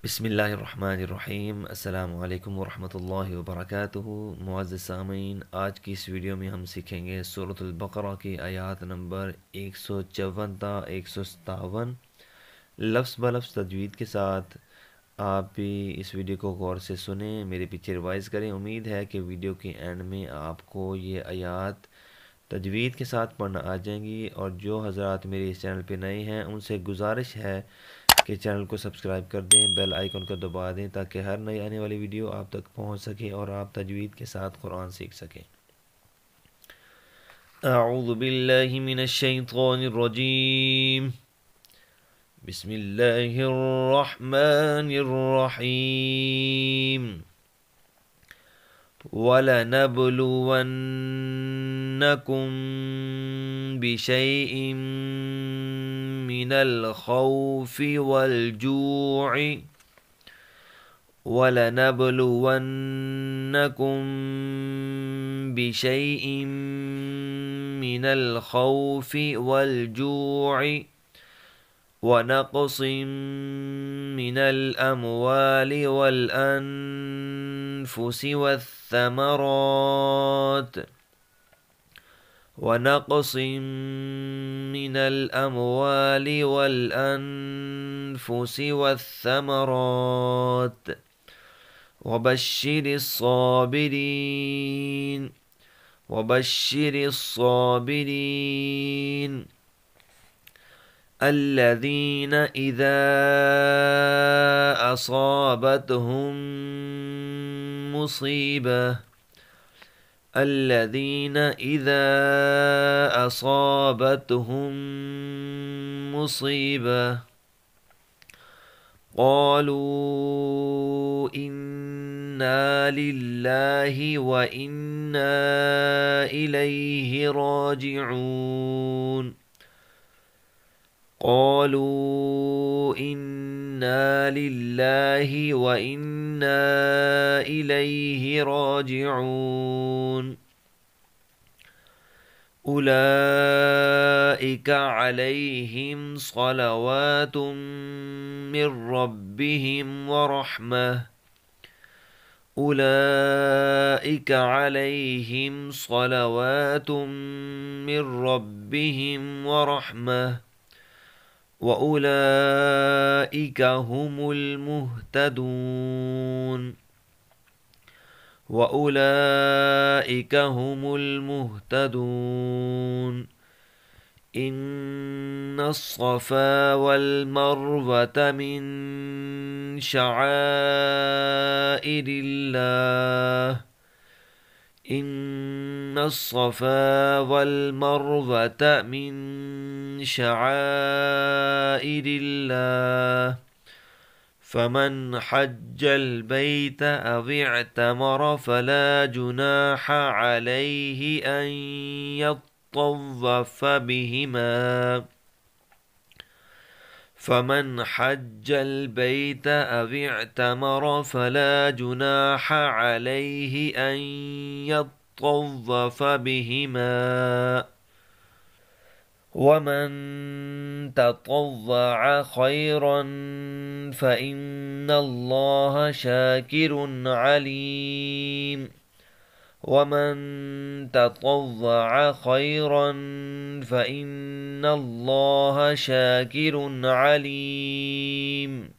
बिस्मिल्लाहिर्रहमानिर्रहीम। अस्सलामु अलैकुम वरहमतुल्लाहि वबरकातुहू। मुअज़्ज़िज़ सामीन, आज की इस वीडियो में हम सीखेंगे सूरतुल बक़रा की आयत नंबर 154 ता 157 लफ्ज़ ब लफ्ज़ तजवीद के साथ। आप भी इस वीडियो को गौर से सुने, मेरे पीछे रिवाइज़ करें। उम्मीद है कि वीडियो के एंड में आपको ये आयत तजवीद के साथ पढ़ना आ जाएंगी। और जो हज़रात मेरे इस चैनल पे नए हैं उनसे गुजारिश है कि चैनल को सब्सक्राइब कर दें, बेल आइकन को दबा दें ताकि हर नई आने वाली वीडियो आप तक पहुंच सके और आप तजवीद के साथ कुरान सीख सकें। अऊज़ु बिल्लाहि मिनश शैतानिर रजीम। बिस्मिल्लाहिर रहमानिर रहीम। वलनब्लुवन्नकुम बिशैइन मिनल खौफि वल जू'i वलनब्लुवन्नकुम बिशैइन मिनल खौफि वल जू'i वनक़सिम मिनल अमवालि वल अनफुसि वस्समरात वनक़सिम मिनल अमवालि वल अनफुसि वस्समरात वबश्शिरिस्साबिरीन الذين إذا أصابتهم مصيبة الذين إذا أصابتهم مصيبة قالوا إنا لله وإنا إليه راجعون قالوا إنا لله وإنا إليه راجعون أولئك عليهم صلوات من ربهم ورحمة أولئك عليهم صلوات من ربهم ورحمة وأولئك هم المهتدون وأولئك هم المهتدون إن الصفا والمروة من شعائر الله إن الصفا والمروة من شعائر الله فمن حج البيت أو اعتمر فلا جناح عليه أن يطوف بهما فمن حج البيت أو اعتمر فلا جناح عليه أن يطوف بهما ومن تطوع خيرا فإن الله شاكر عليم ومن تطوع خيرا فإن الله شاكر عليم